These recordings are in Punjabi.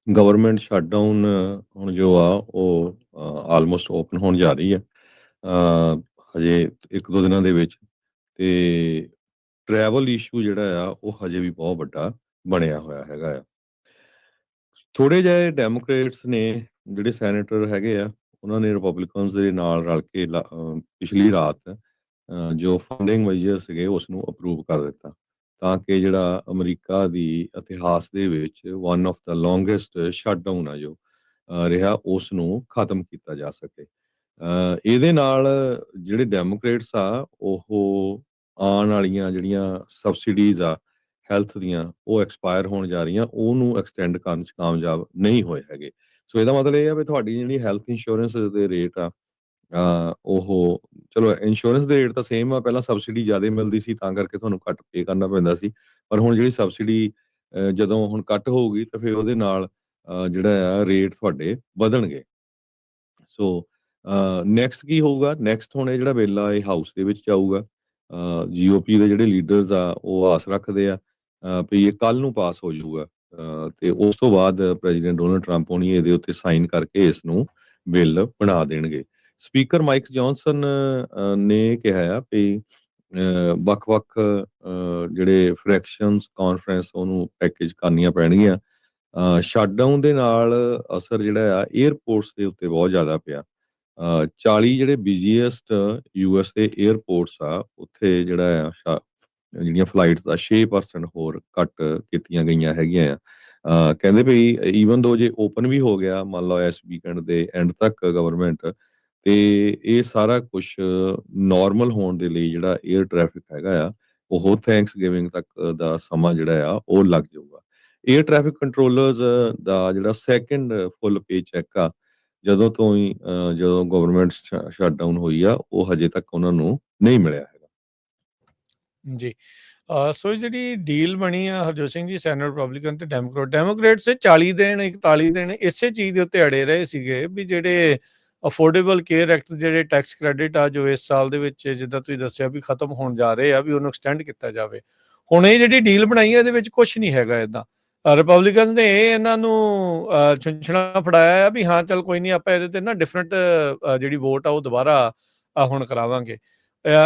ਗਵਰਨਮੈਂਟ ਸ਼ਟਡਾਊਨ ਹੁਣ ਜੋ ਆ ਉਹ ਆਲਮੋਸਟ ਓਪਨ ਹੋਣ ਜਾ ਰਹੀ ਹੈ ਹਜੇ 1-2 ਦਿਨਾਂ ਦੇ ਵਿੱਚ। ਤੇ ਟਰੈਵਲ ਇਸ਼ੂ ਜਿਹੜਾ ਆ ਉਹ ਹਜੇ ਵੀ ਬਹੁਤ ਵੱਡਾ ਬਣਿਆ ਹੋਇਆ ਹੈਗਾ ਆ। ਥੋੜ੍ਹੇ ਜਿਹੇ ਡੈਮੋਕ੍ਰੇਟਸ ਨੇ ਜਿਹੜੇ ਸੈਨੇਟਰ ਹੈਗੇ ਆ, ਉਹਨਾਂ ਨੇ ਰਿਪਬਲਿਕਨਸ ਦੇ ਨਾਲ ਰਲ ਕੇ ਪਿਛਲੀ ਰਾਤ ਜੋ ਫੰਡਿੰਗ ਮੈਜਰ ਸੀਗੇ ਉਸ ਨੂੰ ਅਪਰੂਵ ਕਰ ਦਿੱਤਾ, ਤਾਂ ਕਿ ਜਿਹੜਾ ਅਮਰੀਕਾ ਦੀ ਇਤਿਹਾਸ ਦੇ ਵਿੱਚ one of the longest shutdown ਆ ਜੋ ਰਿਹਾ, ਉਸ ਨੂੰ ਖਤਮ ਕੀਤਾ ਜਾ ਸਕੇ। ਇਹਦੇ ਨਾਲ ਜਿਹੜੇ ਡੈਮੋਕ੍ਰੇਟਸ ਆ ਉਹ ਆਉਣ ਵਾਲੀਆਂ ਜਿਹੜੀਆਂ ਸਬਸਿਡੀਜ਼ ਆ ਹੈਲਥ ਦੀਆਂ, ਉਹ ਐਕਸਪਾਇਰ ਹੋਣ ਜਾ ਰਹੀਆਂ, ਉਹਨੂੰ ਐਕਸਟੈਂਡ ਕਰਨ 'ਚ ਕਾਮਯਾਬ ਨਹੀਂ ਹੋਏ ਹੈਗੇ। ਸੋ ਇਹਦਾ ਮਤਲਬ ਇਹ ਆ ਵੀ ਤੁਹਾਡੀ ਜਿਹੜੀ ਹੈਲਥ ਇੰਸ਼ੋਰੈਂਸ ਦੇ ਰੇਟ ਆ, ਉਹ ਚਲੋ ਇੰਸ਼ੋਰੈਂਸ ਦੇ ਰੇਟ ਤਾਂ ਸੇਮ ਆ, ਪਹਿਲਾਂ ਸਬਸਿਡੀ ਜ਼ਿਆਦਾ ਮਿਲਦੀ ਸੀ ਤਾਂ ਕਰਕੇ ਤੁਹਾਨੂੰ ਘੱਟ ਪੇ ਕਰਨਾ ਪੈਂਦਾ ਸੀ, ਪਰ ਹੁਣ ਜਿਹੜੀ ਸਬਸਿਡੀ ਜਦੋਂ ਹੁਣ ਕੱਟ ਹੋਊਗੀ ਤਾਂ ਫਿਰ ਉਹਦੇ ਨਾਲ ਜਿਹੜਾ ਆ ਰੇਟ ਤੁਹਾਡੇ ਵਧਣਗੇ। ਸੋ ਨੈਕਸਟ ਕੀ ਹੋਊਗਾ? ਨੈਕਸਟ ਹੁਣ ਇਹ ਜਿਹੜਾ ਬਿੱਲ ਆ ਇਹ ਹਾਊਸ ਦੇ ਵਿੱਚ ਜਾਊਗਾ। ਜੀਓਪੀ ਦੇ ਜਿਹੜੇ ਲੀਡਰਸ ਆ ਉਹ ਆਸ ਰੱਖਦੇ ਆ ਵੀ ਇਹ ਕੱਲ੍ਹ ਨੂੰ ਪਾਸ ਹੋ ਜਾਊਗਾ, ਤੇ ਉਸ ਤੋਂ ਬਾਅਦ ਪ੍ਰੈਜ਼ੀਡੈਂਟ ਡੋਨਲਡ ਟਰੰਪ ਹੋਣੀ ਇਹਦੇ ਉੱਤੇ ਸਾਈਨ ਕਰਕੇ ਇਸ ਨੂੰ ਬਿੱਲ ਬਣਾ ਦੇਣਗੇ। ਸਪੀਕਰ ਮਾਈਕ ਜੌਨਸਨ ਨੇ ਕਿਹਾ ਆ ਵੀ ਵੱਖ-ਵੱਖ ਜਿਹੜੇ ਫਰੈਕਸ਼ਨਸ ਕਾਨਫਰੰਸ ਉਹਨੂੰ ਪੈਕੇਜ ਕਰਨੀਆਂ ਪੈਣਗੀਆਂ। ਸ਼ਟਡਾਊਨ ਦੇ ਨਾਲ ਅਸਰ ਜਿਹੜਾ ਆ ਏਅਰਪੋਰਟਸ ਦੇ ਉੱਤੇ ਬਹੁਤ ਜ਼ਿਆਦਾ ਪਿਆ। 40 ਜਿਹੜੇ ਬਿਜ਼ੀਐਸਟ ਯੂਐਸ ਦੇ ਏਅਰਪੋਰਟਸ ਆ, ਉੱਥੇ ਜਿਹੜਾ ਆ ਜਿਹੜੀਆਂ ਫਲਾਈਟਸ ਦਾ 6% ਹੋਰ ਘੱਟ ਕੀਤੀਆਂ ਗਈਆਂ ਹੈਗੀਆਂ ਆ। ਕਹਿੰਦੇ ਵੀ ਈਵਨ ਦੋ ਜੇ ਓਪਨ ਵੀ ਹੋ ਗਿਆ, ਮੰਨ ਲਓ ਇਸ ਵੀਕਐਂਡ ਦੇ ਐਂਡ ਤੱਕ ਗਵਰਨਮੈਂਟ, ਤੇ ਇਹ ਸਾਰਾ ਕੁਛ ਨਾਰਮਲ ਹੋਣ ਦੇ ਲਈ ਜਿਹੜਾ ਏਅਰ ਟ੍ਰੈਫਿਕ ਹੈਗਾ ਆ, ਉਹ ਥੈਂਕਸ ਗਿਵਿੰਗ ਤੱਕ ਦਾ ਸਮਾਂ ਜਿਹੜਾ ਆ ਉਹ ਲੱਗ ਜਾਊਗਾ। ਏਅਰ ਟ੍ਰੈਫਿਕ ਕੰਟਰੋਲਰਸ ਦਾ ਜਿਹੜਾ ਸੈਕੰਡ ਫੁੱਲ ਪੇ ਚੈੱਕ ਆ, ਜਦੋਂ ਤੋਂ ਹੀ ਜਦੋਂ ਗਵਰਨਮੈਂਟ ਸ਼ਟਡਾਊਨ ਹੋਈ ਆ, ਉਹ ਹਜੇ ਤੱਕ ਉਹਨਾਂ ਨੂੰ ਨਹੀਂ ਮਿਲਿਆ ਹੈਗਾ। ਜੀ। ਸੋ ਜਿਹੜੀ ਡੀਲ ਬਣੀ ਆ ਹਰਜੋਤ ਸਿੰਘ ਜੀ, ਸੈਨੇਟ ਰਿਪਬਲਿਕਨ ਤੇ ਡੈਮੋਕ੍ਰੇਟਸ 40 ਦਿਨ 41 ਦਿਨ ਇਸੇ ਚੀਜ਼ ਦੇ ਉੱਤੇ ਅੜੇ ਰਹੇ ਸੀਗੇ ਵੀ ਜਿਹੜੇ ਅਫੋਰਡੇਬਲ ਕੇਅਰ ਐਕਟ ਜਿਹੜੇ ਟੈਕਸ ਕ੍ਰੈਡਿਟ ਆ ਜੋ ਇਸ ਸਾਲ ਦੇ ਵਿੱਚ ਜਿੱਦਾਂ ਤੁਸੀਂ ਦੱਸਿਆ ਵੀ ਖਤਮ ਹੋਣ ਜਾ ਰਹੇ ਆ, ਵੀ ਉਹਨੂੰ ਐਕਸਟੈਂਡ ਕੀਤਾ ਜਾਵੇ। ਹੁਣ ਇਹ ਜਿਹੜੀ ਡੀਲ ਬਣਾਈ ਹੈ ਇਹਦੇ ਵਿੱਚ ਕੁਝ ਨਹੀਂ ਹੈਗਾ ਇੱਦਾਂ। ਰਿਪਬਲਿਕਨਸ ਨੇ ਇਹਨਾਂ ਨੂੰ ਛੁੰਛਣਾ ਫੜਾਇਆ ਆ ਵੀ ਹਾਂ ਚੱਲ ਕੋਈ ਨਹੀਂ, ਆਪਾਂ ਇਹਦੇ ਤੇ ਨਾ ਡਿਫਰੈਂਟ ਜਿਹੜੀ ਵੋਟ ਆ ਉਹ ਦੁਬਾਰਾ ਹੁਣ ਕਰਾਵਾਂਗੇ।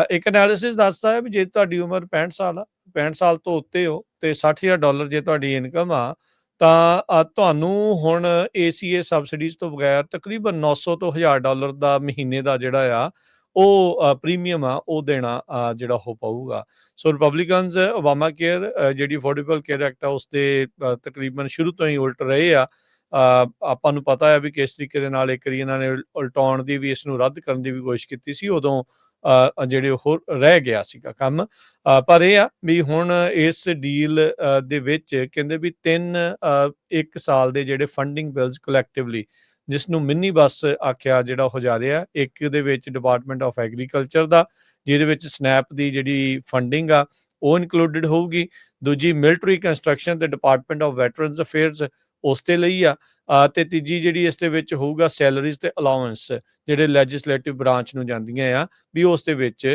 ਇੱਕ ਐਨਾਲਿਸਿਸ ਦੱਸਦਾ ਹੈ ਵੀ ਜੇ ਤੁਹਾਡੀ ਉਮਰ 65 ਸਾਲ ਆ, 65 ਸਾਲ ਤੋਂ ਉੱਤੇ ਹੋ ਤੇ $60,000 ਜੇ ਤੁਹਾਡੀ ਇਨਕਮ ਆ, ਤਾਂ ਤੁਹਾਨੂੰ ਹੁਣ ACA ਸਬਸਿਡੀਜ਼ ਤੋਂ ਬਗੈਰ ਤਕਰੀਬਨ $900 ਤੋਂ $1,000 ਦਾ ਮਹੀਨੇ ਦਾ ਜਿਹੜਾ ਆ ਉਹ ਪ੍ਰੀਮੀਅਮ ਆ ਉਹ ਦੇਣਾ ਜਿਹੜਾ ਉਹ ਪਊਗਾ। ਸੋ ਰਿਪਬਲਿਕਨਸ ਓਬਾਮਾ ਕੇਅਰ ਜਿਹੜੀ ਅਫੋਰਡੇਬਲ ਕੇਅਰ ਐਕਟ ਆ ਉਸ ਦੇ ਤਕਰੀਬਨ ਸ਼ੁਰੂ ਤੋਂ ਹੀ ਉਲਟ ਰਹੇ ਆ। ਆਪਾਂ ਨੂੰ ਪਤਾ ਹੈ ਵੀ ਕਿਸ ਤਰੀਕੇ ਦੇ ਨਾਲ ਇੱਕ ਵਾਰੀ ਇਹਨਾਂ ਨੇ ਉਲਟਾਉਣ ਦੀ ਵੀ, ਇਸ ਨੂੰ ਰੱਦ ਕਰਨ ਦੀ ਵੀ ਕੋਸ਼ਿਸ਼ ਕੀਤੀ ਸੀ, ਉਦੋਂ ਜਿਹੜੇ ਉਹ ਰਹਿ ਗਿਆ ਸੀਗਾ ਕੰਮ। ਪਰ ਇਹ ਆ ਵੀ ਹੁਣ ਇਸ ਡੀਲ ਦੇ ਵਿੱਚ ਕਹਿੰਦੇ ਵੀ 1 ਸਾਲ ਦੇ ਜਿਹੜੇ ਫੰਡਿੰਗ ਬਿਲਸ ਕਲੈਕਟਿਵਲੀ, ਜਿਸ ਨੂੰ ਮਿੰਨੀ ਬੱਸ ਆਖਿਆ ਜਿਹੜਾ ਹੋ ਜਾ ਰਿਹਾ, ਇੱਕ ਦੇ ਵਿੱਚ ਡਿਪਾਰਟਮੈਂਟ ਆਫ ਐਗਰੀਕਲਚਰ ਦਾ, ਜਿਹਦੇ ਵਿੱਚ ਸਨੈਪ ਦੀ ਜਿਹੜੀ ਫੰਡਿੰਗ ਆ ਉਹ ਇਨਕਲੂਡਡ ਹੋਊਗੀ। ਦੂਜੀ ਮਿਲਟਰੀ ਕੰਸਟਰਕਸ਼ਨ ਤੇ ਡਿਪਾਰਟਮੈਂਟ ਆਫ ਵੈਟਰਨਸ ਅਫੇਅਰਸ ਉਸ ਦੇ ਲਈ ਆ। ਤੇ ਤੀਜੀ ਜਿਹੜੀ ਇਸ ਦੇ ਵਿੱਚ ਹੋਊਗਾ ਸੈਲਰੀਜ਼ ਤੇ ਅਲਾਉੈਂਸ ਜਿਹੜੇ ਲੈਜਿਸਲੇਟਿਵ ਬ੍ਰਾਂਚ ਨੂੰ ਜਾਂਦੀਆਂ ਆ, ਵੀ ਉਸ ਦੇ ਵਿੱਚ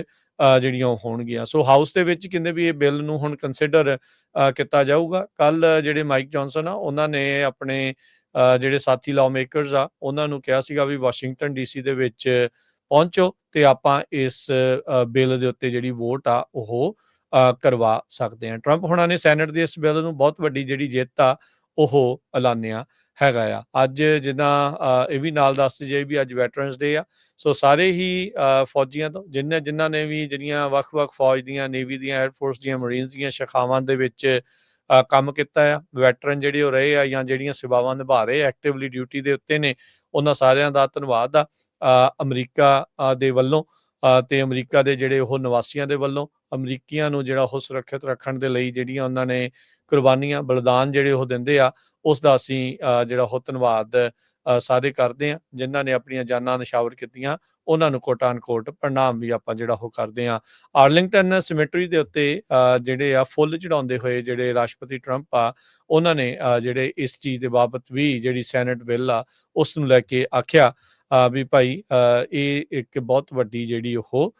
ਜਿਹੜੀਆਂ ਉਹ ਹੋਣਗੀਆਂ। ਸੋ ਹਾਊਸ ਦੇ ਵਿੱਚ ਕਹਿੰਦੇ ਵੀ ਇਹ ਬਿੱਲ ਨੂੰ ਹੁਣ ਕੰਸੀਡਰ ਕੀਤਾ ਜਾਊਗਾ। ਕੱਲ ਜਿਹੜੇ ਮਾਈਕ ਜੌਨਸਨ ਆ ਉਹਨਾਂ ਨੇ ਆਪਣੇ ਜਿਹੜੇ ਸਾਥੀ ਲਾਅ ਮੇਕਰਸ ਆ ਉਹਨਾਂ ਨੂੰ ਕਿਹਾ ਸੀਗਾ ਵੀ ਵਾਸ਼ਿੰਗਟਨ DC ਦੇ ਵਿੱਚ ਪਹੁੰਚੋ ਤੇ ਆਪਾਂ ਇਸ ਬਿੱਲ ਦੇ ਉੱਤੇ ਜਿਹੜੀ ਵੋਟ ਆ ਉਹ ਕਰਵਾ ਸਕਦੇ ਹਾਂ। ਟਰੰਪ ਹੁਣਾਂ ਨੇ ਸੈਨੇਟ ਦੇ ਇਸ ਬਿੱਲ ਨੂੰ ਬਹੁਤ ਵੱਡੀ ਜਿਹੜੀ ਜਿੱਤ ਆ ਉਹ ਐਲਾਨਿਆ ਹੈਗਾ ਆ। ਅੱਜ ਜਿੱਦਾਂ ਇਹ ਵੀ ਨਾਲ ਦੱਸ ਜੇ ਵੀ ਅੱਜ ਵੈਟਰਨਸ ਡੇ ਆ, ਸੋ ਸਾਰੇ ਹੀ ਫੌਜੀਆਂ ਤੋਂ ਜਿਨ੍ਹਾਂ ਨੇ ਵੀ ਜਿਹੜੀਆਂ ਵੱਖ-ਵੱਖ ਫੌਜ ਦੀਆਂ, ਨੇਵੀ ਦੀਆਂ, 에ਅਰਫੋਰਸ ਦੀਆਂ, ਮਰੀਨਸ ਦੀਆਂ ਸ਼ਾਖਾਵਾਂ ਦੇ ਵਿੱਚ ਕੰਮ ਕੀਤਾ ਆ, ਵੈਟਰਨ ਜਿਹੜੇ ਉਹ ਰਹੇ ਆ ਜਾਂ ਜਿਹੜੀਆਂ ਸੇਵਾਵਾਂ ਨਿਭਾ ਰਹੇ ਐਕਟਿਵਲੀ ਡਿਊਟੀ ਦੇ ਉੱਤੇ ਨੇ, ਉਹਨਾਂ ਸਾਰਿਆਂ ਦਾ ਧੰਨਵਾਦ ਆ ਅਮਰੀਕਾ ਦੇ ਵੱਲੋਂ ਤੇ ਅਮਰੀਕਾ ਦੇ ਜਿਹੜੇ ਉਹ ਨਿਵਾਸੀਆਂ ਦੇ ਵੱਲੋਂ। ਅਮਰੀਕੀਆਂ ਨੂੰ ਜਿਹੜਾ ਉਹ ਸੁਰੱਖਿਅਤ ਰੱਖਣ ਦੇ ਲਈ ਜਿਹੜੀਆਂ ਉਹਨਾਂ ਨੇ ਕੁਰਬਾਨੀਆਂ, ਬਲੀਦਾਨ ਜਿਹੜੇ ਉਹ ਦਿੰਦੇ ਆ, ਉਸ ਦਾ ਅਸੀਂ ਜਿਹੜਾ ਉਹ ਧੰਨਵਾਦ ਸਾਰੇ ਕਰਦੇ ਹਾਂ। ਜਿਨ੍ਹਾਂ ਨੇ ਆਪਣੀਆਂ ਜਾਨਾਂ ਨਿਸ਼ਾਵਰ ਕੀਤੀਆਂ ਉਹਨਾਂ ਨੂੰ ਕੋਟ ਪ੍ਰਣਾਮ ਵੀ ਆਪਾਂ ਜਿਹੜਾ ਉਹ ਕਰਦੇ ਹਾਂ। ਆਰਲਿੰਗਟਨ ਸਿਮੈਟਰੀ ਦੇ ਉੱਤੇ ਜਿਹੜੇ ਆ ਫੁੱਲ ਚੜਾਉਂਦੇ ਹੋਏ ਜਿਹੜੇ ਰਾਸ਼ਟਰਪਤੀ ਟਰੰਪ ਆ, ਉਹਨਾਂ ਨੇ ਜਿਹੜੇ ਇਸ ਚੀਜ਼ ਦੇ ਬਾਬਤ ਵੀ ਜਿਹੜੀ ਸੈਨੇਟ ਬਿੱਲ ਆ ਉਸ ਨੂੰ ਲੈ ਕੇ ਆਖਿਆ ਵੀ ਭਾਈ ਇਹ ਇੱਕ ਬਹੁਤ ਵੱਡੀ ਜਿਹੜੀ ਉਹ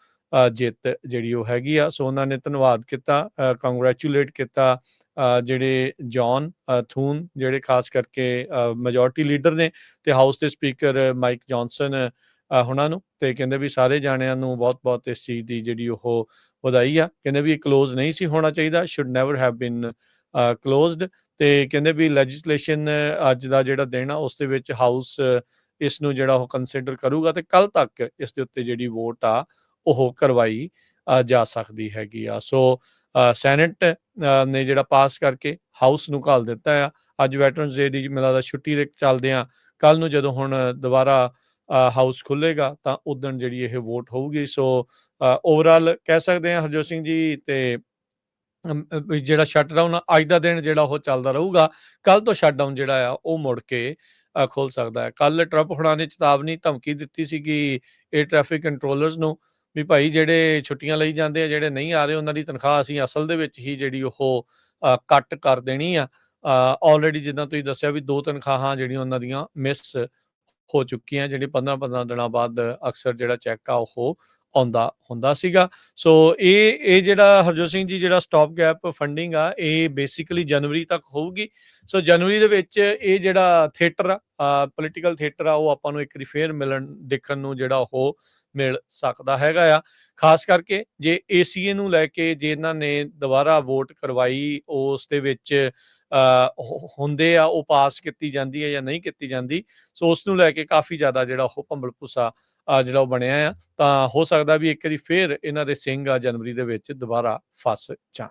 ਜਿੱਤ ਜਿਹੜੀ ਉਹ ਹੈਗੀ ਆ। ਸੋ ਉਹਨਾਂ ਨੇ ਧੰਨਵਾਦ ਕੀਤਾ, ਕੰਗ੍ਰੈਚੂਲੇਟ ਕੀਤਾ ਜਿਹੜੇ ਜੌਨ ਥੂਨ ਜਿਹੜੇ ਖਾਸ ਕਰਕੇ ਮੈਜੋਰਟੀ ਲੀਡਰ ਨੇ, ਤੇ ਹਾਊਸ ਦੇ ਸਪੀਕਰ ਮਾਈਕ ਜੌਨਸਨ ਉਹਨਾਂ ਨੂੰ, ਤੇ ਕਹਿੰਦੇ ਵੀ ਸਾਰੇ ਜਾਣਿਆਂ ਨੂੰ ਬਹੁਤ-ਬਹੁਤ ਇਸ ਚੀਜ਼ ਦੀ ਜਿਹੜੀ ਉਹ ਵਧਾਈ ਆ। ਕਹਿੰਦੇ ਵੀ ਇਹ ਕਲੋਜ਼ ਨਹੀਂ ਸੀ ਹੋਣਾ ਚਾਹੀਦਾ, should never have been closed. ਤੇ ਕਹਿੰਦੇ ਵੀ ਲੈਜਿਸਲੇਸ਼ਨ ਅੱਜ ਦਾ ਜਿਹੜਾ ਦਿਨ ਆ ਉਸ ਦੇ ਵਿੱਚ ਹਾਊਸ ਇਸ ਨੂੰ ਜਿਹੜਾ ਉਹ ਕੰਸੀਡਰ ਕਰੂਗਾ, ਤੇ ਕੱਲ ਤੱਕ ਇਸ ਦੇ ਉੱਤੇ ਜਿਹੜੀ ਵੋਟ ਆ ਉਹ ਕਰਵਾਈ ਜਾ ਸਕਦੀ ਹੈਗੀ ਆ। ਸੋ ਸੈਨੇਟ ਨੇ ਜਿਹੜਾ ਪਾਸ ਕਰਕੇ ਹਾਊਸ ਨੂੰ ਘੱਲ ਦਿੱਤਾ ਆ। ਅੱਜ ਵੈਟਰਨਸ ਡੇ ਦੀ ਮੈਨੂੰ ਲੱਗਦਾ ਛੁੱਟੀ ਦੇ ਚੱਲਦੇ ਆ, ਕੱਲ ਨੂੰ ਜਦੋਂ ਹੁਣ ਦੁਬਾਰਾ ਹਾਊਸ ਖੁੱਲ੍ਹੇਗਾ ਤਾਂ ਉਦਣ ਜਿਹੜੀ ਇਹ ਵੋਟ ਹੋਊਗੀ। ਸੋ ਓਵਰਆਲ ਕਹਿ ਸਕਦੇ ਹਾਂ ਹਰਜੋਤ ਸਿੰਘ ਜੀ, ਤੇ ਵੀ ਜਿਹੜਾ ਸ਼ਟਡਾਊਨ ਅੱਜ ਦਾ ਦਿਨ ਜਿਹੜਾ ਉਹ ਚੱਲਦਾ ਰਹੂਗਾ, ਕੱਲ ਤੋਂ ਸ਼ਟਡਾਊਨ ਜਿਹੜਾ ਆ ਉਹ ਮੁੜ ਕੇ ਖੁੱਲ ਸਕਦਾ ਹੈ। ਕੱਲ ਟਰੰਪ ਹੁਣਾਂ ਨੇ ਚੇਤਾਵਨੀ ਧਮਕੀ ਦਿੱਤੀ ਸੀਗੀ ਏਅਰ ਟ੍ਰੈਫਿਕ ਕੰਟਰੋਲਰਸ ਨੂੰ ਵੀ ਭਾਈ ਜਿਹੜੇ ਛੁੱਟੀਆਂ ਲਈ ਜਾਂਦੇ ਆ, ਜਿਹੜੇ ਨਹੀਂ ਆ ਰਹੇ, ਉਹਨਾਂ ਦੀ ਤਨਖਾਹ ਅਸੀਂ ਅਸਲ ਦੇ ਵਿੱਚ ਹੀ ਜਿਹੜੀ ਉਹ ਕੱਟ ਕਰ ਦੇਣੀ ਆ। ਆਲਰੇਡੀ ਜਿੱਦਾਂ ਤੁਸੀਂ ਦੱਸਿਆ ਵੀ 2 ਤਨਖਾਹਾਂ ਜਿਹੜੀਆਂ ਉਹਨਾਂ ਦੀਆਂ ਮਿਸ ਹੋ ਚੁੱਕੀਆਂ, ਜਿਹੜੀ 15-15 ਦਿਨਾਂ ਬਾਅਦ ਅਕਸਰ ਜਿਹੜਾ ਚੈੱਕ ਆ ਉਹ ਆਉਂਦਾ ਹੁੰਦਾ ਸੀਗਾ। ਸੋ ਇਹ ਜਿਹੜਾ ਹਰਜੋਤ ਸਿੰਘ ਜੀ ਜਿਹੜਾ ਸਟਾਪ ਗੈਪ ਫੰਡਿੰਗ ਆ, ਇਹ ਬੇਸਿਕਲੀ ਜਨਵਰੀ ਤੱਕ ਹੋਊਗੀ। ਸੋ ਜਨਵਰੀ ਦੇ ਵਿੱਚ ਇਹ ਜਿਹੜਾ ਥੀਏਟਰ ਆ, ਪੋਲੀਟੀਕਲ ਥੀਏਟਰ ਆ, ਉਹ ਆਪਾਂ ਨੂੰ ਇੱਕ ਵਾਰੀ ਫੇਰ ਦੇਖਣ ਨੂੰ ਜਿਹੜਾ ਉਹ ਮਿਲ ਸਕਦਾ ਹੈਗਾ ਆ। ਖਾਸ ਕਰਕੇ ਜੇ ACA ਨੂੰ ਲੈ ਕੇ ਜੇ ਇਹਨਾਂ ਨੇ ਦੁਬਾਰਾ ਵੋਟ ਕਰਵਾਈ, ਉਸ ਦੇ ਵਿੱਚ ਹੁੰਦੇ ਆ ਉਹ ਪਾਸ ਕੀਤੀ ਜਾਂਦੀ ਹੈ ਜਾਂ ਨਹੀਂ ਕੀਤੀ ਜਾਂਦੀ, ਸੋ ਉਸ ਨੂੰ ਲੈ ਕੇ ਕਾਫੀ ਜ਼ਿਆਦਾ ਜਿਹੜਾ ਉਹ ਭੰਬਲ ਭੁੱਸਾ ਜਿਹੜਾ ਉਹ ਬਣਿਆ ਆ। ਤਾਂ ਹੋ ਸਕਦਾ ਵੀ ਇੱਕ ਵਾਰੀ ਫੇਰ ਇਹਨਾਂ ਦੇ ਸਿੰਘ ਆ ਜਨਵਰੀ ਦੇ ਵਿੱਚ ਦੁਬਾਰਾ ਫਸ ਜਾਣ।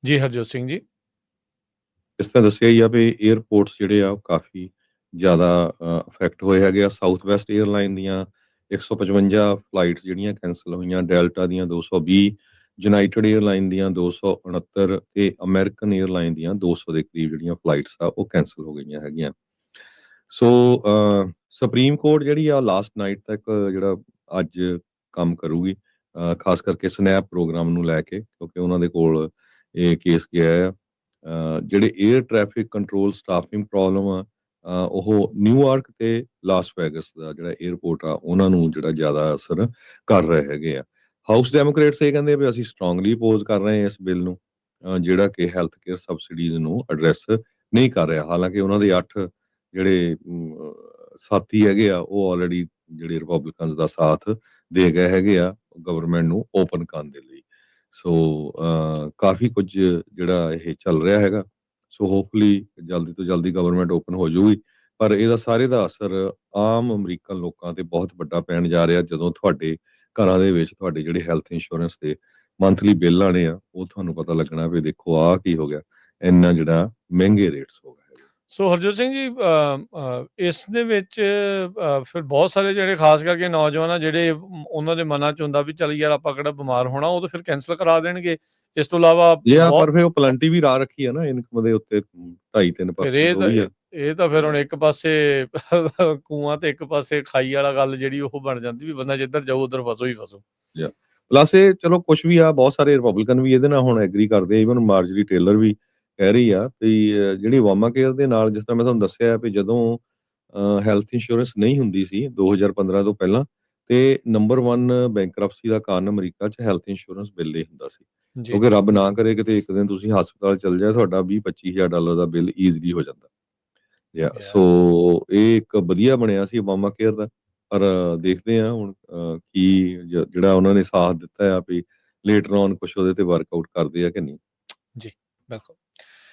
ਜੀ ਹਰਜੋਤ ਸਿੰਘ ਜੀ। ਇਸ ਤਰ੍ਹਾਂ ਦੱਸਿਆ ਹੀ ਆ ਵੀ 에ਅਰਪੋਰਟਸ ਜਿਹੜੇ ਆ ਉਹ ਕਾਫੀ ਜ਼ਿਆਦਾ ਅਫੈਕਟ ਹੋਏ ਹੈਗੇ ਆ। ਸਾਊਥ ਵੈਸਟ 에ਅਰਲਾਈਨ ਦੀਆਂ 155 ਫਲਾਈਟਸ ਜਿਹੜੀਆਂ ਕੈਂਸਲ ਹੋਈਆਂ, ਡੈਲਟਾ ਦੀਆਂ 220, ਯੂਨਾਈਟਿਡ 에ਅਰਲਾਈਨ ਦੀਆਂ 269 ਤੇ ਅਮਰੀਕਨ 에ਅਰਲਾਈਨ ਦੀਆਂ 200 ਦੇ ਕਰੀਬ ਜਿਹੜੀਆਂ ਫਲਾਈਟਸ ਆ ਉਹ ਕੈਂਸਲ ਹੋ ਗਈਆਂ ਹੈਗੀਆਂ। ਸੋ ਸੁਪਰੀਮ ਕੋਰਟ ਜਿਹੜੀ ਆ ਲਾਸਟ ਨਾਈਟ ਤੱਕ ਜਿਹੜਾ ਅੱਜ ਕੰਮ ਕਰੂਗੀ, ਖਾਸ ਕਰਕੇ ਸਨੈਪ ਪ੍ਰੋਗਰਾਮ ਨੂੰ ਲੈ ਕੇ, ਕਿਉਂਕਿ ਉਹਨਾਂ ਦੇ ਕੋਲ ਇਹ ਕੇਸ ਗਿਆ ਆ। ਜਿਹੜੇ air traffic control staffing problem ਆ, ਉਹ ਨਿਊਯਾਰਕ ਤੇ ਲਾਸ ਵੈਗਸ ਦਾ ਜਿਹੜਾ 에ਅਰਪੋਰਟ ਆ ਉਹਨਾਂ ਨੂੰ ਜਿਹੜਾ ਜ਼ਿਆਦਾ ਅਸਰ ਕਰ ਰਹੇ ਹੈਗੇ ਆ। ਹਾਊਸ ਡੈਮੋਕ੍ਰੇਟਸ ਇਹ ਕਹਿੰਦੇ ਵੀ ਅਸੀਂ ਸਟਰੋਂਗਲੀ ਅਪੋਜ਼ ਕਰ ਰਹੇ ਹਾਂ ਇਸ ਬਿੱਲ ਨੂੰ, ਜਿਹੜਾ ਕਿ ਹੈਲਥ ਕੇਅਰ ਸਬਸਿਡੀਜ਼ ਨੂੰ ਐਡਰੈਸ ਨਹੀਂ ਕਰ ਰਿਹਾ। ਹਾਲਾਂਕਿ ਉਹਨਾਂ ਦੇ 8 ਜਿਹੜੇ ਸਾਥੀ ਹੈਗੇ ਆ ਉਹ ਆਲਰੇਡੀ ਜਿਹੜੇ ਰਿਪਬਲਿਕਨਸ ਦਾ ਸਾਥ ਦੇ ਗਏ ਹੈਗੇ ਆ ਗਵਰਨਮੈਂਟ ਨੂੰ ਓਪਨ ਕਰਨ ਦੇ ਲਈ। ਸੋ ਕਾਫੀ ਕੁਝ ਜਿਹੜਾ ਇਹ ਚੱਲ ਰਿਹਾ ਹੈਗਾ। ਸੋ ਹੋਪਫੁਲੀ ਜਲਦੀ ਤੋਂ ਜਲਦੀ ਗਵਰਨਮੈਂਟ ਓਪਨ ਹੋ ਜਾਊਗੀ, ਪਰ ਇਹਦਾ ਸਾਰੇ ਦਾ ਅਸਰ ਆਮ ਅਮਰੀਕਨ ਲੋਕਾਂ ਤੇ ਬਹੁਤ ਵੱਡਾ ਪੈਣ ਜਾ ਰਿਹਾ। ਜਦੋਂ ਤੁਹਾਡੇ ਘਰਾਂ ਦੇ ਵਿੱਚ ਤੁਹਾਡੇ ਜਿਹੜੇ ਹੈਲਥ ਇੰਸ਼ੋਰੈਂਸ ਦੇ ਮੰਥਲੀ ਬਿੱਲ ਆਣੇ ਆ, ਉਹ ਤੁਹਾਨੂੰ ਪਤਾ ਲੱਗਣਾ ਵੀ ਦੇਖੋ ਆਹ ਕੀ ਹੋ ਗਿਆ, ਇੰਨਾ ਜਿਹੜਾ ਮਹਿੰਗੇ ਰੇਟਸ ਹੋ ਗਏ। ਸੋ ਹਰਜੋਤ ਸਿੰਘ ਜੀ, ਇਸ ਦੇ ਵਿੱਚ ਫਿਰ ਬਹੁਤ ਸਾਰੇ ਜਿਹੜੇ ਖਾਸ ਕਰਕੇ ਨੌਜਵਾਨ ਆ, ਜਿਹੜੇ ਉਹਨਾਂ ਦੇ ਮਨਾਂ 'ਚ ਹੁੰਦਾ ਵੀ ਚੱਲ ਯਾਰ ਆਪਾਂ ਕਿਹੜਾ ਬਿਮਾਰ ਹੋਣਾ, ਉਹ ਤਾਂ ਫਿਰ ਕੈਂਸਲ ਕਰਾ ਦੇਣਗੇ। ਇਸ ਤੋਂ ਇਲਾਵਾ ਪਰ ਫਿਰ ਉਹ ਪਲੰਟੀ ਵੀ ਰਾ ਰੱਖੀ ਆ ਨਾ ਇਨਕਮ ਦੇ ਉੱਤੇ, 2.5-3% ਉਹ ਵੀ ਆ। ਇਹ ਤਾਂ ਫਿਰ ਹੁਣ ਇੱਕ ਪਾਸੇ ਕੂਆਂ ਤੇ ਇੱਕ ਪਾਸੇ ਖਾਈ ਵਾਲਾ ਗੱਲ ਜਿਹੜੀ ਉਹ ਬਣ ਜਾਂਦੀ ਵੀ ਬੰਦਾ ਜਿੱਧਰ ਜਾਊ ਉਧਰ ਫਸੋ ਹੀ ਫਸੋ। ਪਲੱਸ ਇਹ ਚਲੋ ਕੁਛ ਵੀ ਆ, ਬਹੁਤ ਸਾਰੇ ਰਿਪਬਲਿਕਨ ਵੀ ਇਹਦੇ ਨਾਲ ਹੁਣ ਐਗਰੀ ਕਰਦੇ ਆ। ਈਵਨ ਮਾਰਜਰੀ ਟੇਲਰ ਵੀ ਕਹਿ ਰਹੀ ਆ ਵੀ ਜਿਹੜੀ ਓਬਾਮਾ ਕੇਅਰ ਦੇ ਨਾਲ, ਜਿਸ ਤਰ੍ਹਾਂ ਮੈਂ ਤੁਹਾਨੂੰ ਦੱਸਿਆ ਵੀ ਜਦੋਂ ਹੈਲਥ ਇੰਸ਼ੋਰੈਂਸ ਨਹੀਂ ਹੁੰਦੀ ਸੀ 2015 ਤੋਂ ਪਹਿਲਾਂ, ਤੇ ਨੰਬਰ 1 ਬੈਂਕਰਪਸੀ ਦਾ ਕਾਰਨ ਅਮਰੀਕਾ 'ਚ ਹੈਲਥ ਇੰਸ਼ੋਰੈਂਸ ਬਿੱਲ ਹੀ ਹੁੰਦਾ ਸੀ। ਕਿਉਂਕਿ ਰੱਬ ਨਾ ਕਰੇ ਕਿਤੇ ਇੱਕ ਦਿਨ ਤੁਸੀਂ ਹਸਪਤਾਲ ਚਲ ਜਾਏ, ਤੁਹਾਡਾ $20-25,000 ਦਾ ਬਿੱਲ ਈਜ਼ਲੀ ਹੋ ਜਾਂਦਾ। ਸੋ ਇਹ ਇੱਕ ਵਧੀਆ ਬਣਿਆ ਸੀ ਓਬਾਮਾ ਕੇਅਰ ਦਾ, ਪਰ ਦੇਖਦੇ ਆ ਹੁਣ ਕੀ ਜਿਹੜਾ ਉਹਨਾਂ ਨੇ ਸਾਥ ਦਿੱਤਾ ਆ ਵੀ ਲੇਟਰ ਔਨ ਕੁਛ ਉਹਦੇ ਤੇ ਵਰਕਆਊਟ ਕਰਦੇ ਆ ਕਿ ਨਹੀਂ। ਜੀ ਬਿਲਕੁਲ।